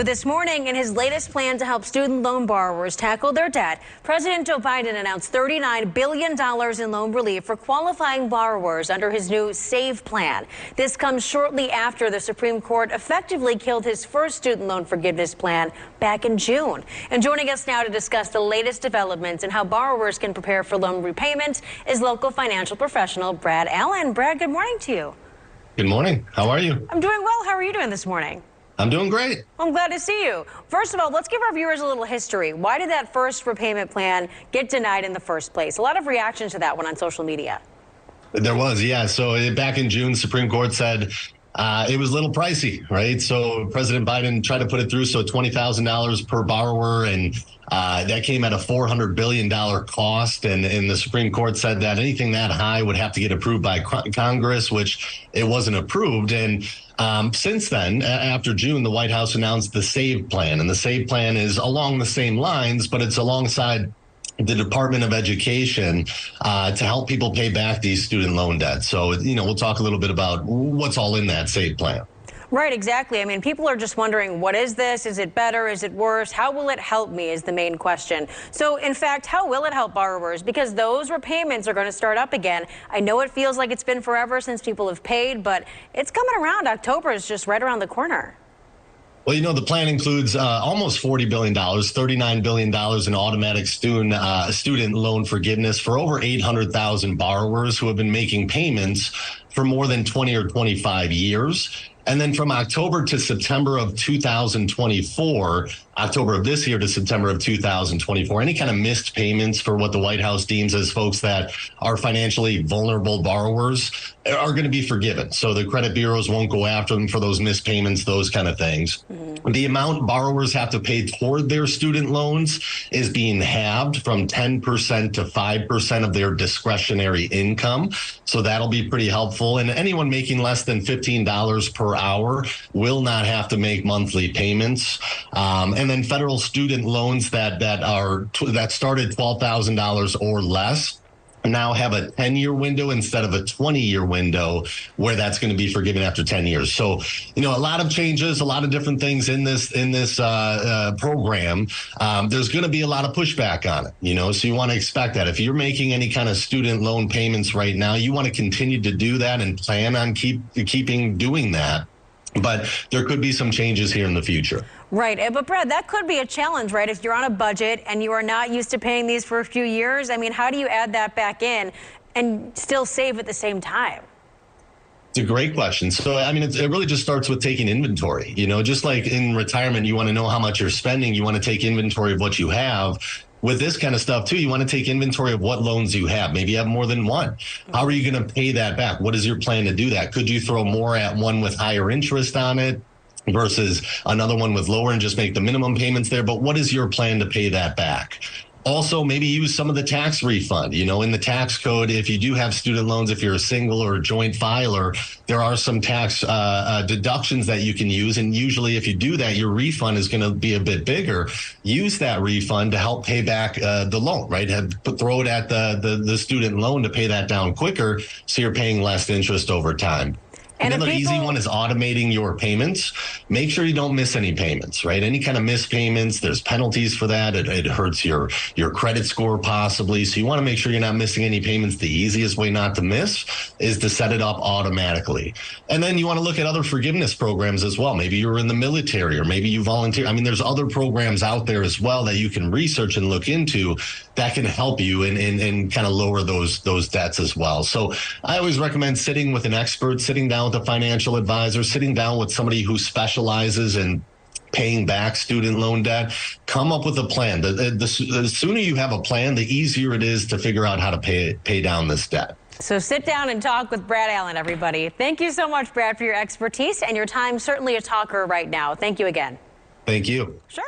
This morning, in his latest plan to help student loan borrowers tackle their debt, President Joe Biden announced $39 billion in loan relief for qualifying borrowers under his new SAVE plan. This comes shortly after the Supreme Court effectively killed his first student loan forgiveness plan back in June. And joining us now to discuss the latest developments and how borrowers can prepare for loan repayment is local financial professional Brad Allen. Brad, good morning to you. Good morning. How are you? I'm doing well. How are you doing this morning? I'm doing great. I'm glad to see you. First of all, let's give our viewers a little history. Why did that first repayment plan get denied in the first place? A lot of reaction to that one on social media. There was, yeah. So back in June, Supreme Court said it was a little pricey, right? So President Biden tried to put it through, so $20,000 per borrower, and that came at a $400 billion cost. And the Supreme Court said that anything that high would have to get approved by Congress, which it wasn't approved. And since then, after June, the White House announced the SAVE plan. And the SAVE plan is along the same lines, but it's alongside the Department of Education to help people pay back these student loan debts. So, we'll talk a little bit about what's all in that SAVE plan. Right, exactly. I mean, people are just wondering, what is this? Is it better? Is it worse? How will it help me is the main question. So, in fact, how will it help borrowers? Because those repayments are going to start up again. I know it feels like it's been forever since people have paid, but it's coming around. October is just right around the corner. Well, the plan includes almost $40 billion, $39 billion in automatic student loan forgiveness for over 800,000 borrowers who have been making payments for more than 20 or 25 years. And then from October to September of 2024, October of this year to September of 2024, any kind of missed payments for what the White House deems as folks that are financially vulnerable borrowers are going to be forgiven. So the credit bureaus won't go after them for those missed payments, those kind of things. Mm-hmm. The amount borrowers have to pay toward their student loans is being halved from 10% to 5% of their discretionary income. So that'll be pretty helpful. And anyone making less than $15 per hour will not have to make monthly payments. And then federal student loans that started $12,000 or less now have a 10-year window instead of a 20-year window where that's going to be forgiven after 10 years. So, a lot of changes, a lot of different things in this program. There's going to be a lot of pushback on it, so you want to expect that. If you're making any kind of student loan payments right now, you want to continue to do that and plan on keeping doing that. But there could be some changes here in the future. Right. But Brad, that could be a challenge, right? If you're on a budget and you are not used to paying these for a few years, I mean, how do you add that back in and still save at the same time? It's a great question. So, it really just starts with taking inventory. Just like in retirement, you want to know how much you're spending. You want to take inventory of what you have. With this kind of stuff, too, you want to take inventory of what loans you have. Maybe you have more than one. How are you going to pay that back? What is your plan to do that? Could you throw more at one with higher interest on it versus another one with lower and just make the minimum payments there? But what is your plan to pay that back? Also, maybe use some of the tax refund. In the tax code, if you do have student loans, if you're a single or a joint filer, there are some tax deductions that you can use. And usually if you do that, your refund is going to be a bit bigger. Use that refund to help pay back the loan, right? Throw it at the student loan to pay that down quicker so you're paying less interest over time. Another easy one is automating your payments. Make sure you don't miss any payments, right? Any kind of missed payments, there's penalties for that. It hurts your credit score possibly. So you want to make sure you're not missing any payments. The easiest way not to miss is to set it up automatically. And then you want to look at other forgiveness programs as well. Maybe you're in the military or maybe you volunteer. There's other programs out there as well that you can research and look into that can help you and kind of lower those debts as well. So I always recommend sitting with an expert, sitting down with a financial advisor, sitting down with somebody who specializes in paying back student loan debt. Come up with a plan. The sooner you have a plan, the easier it is to figure out how to pay down this debt. So sit down and talk with Brad Allen, everybody. Thank you so much, Brad, for your expertise and your time. Certainly a talker right now. Thank you again. Thank you. Sure.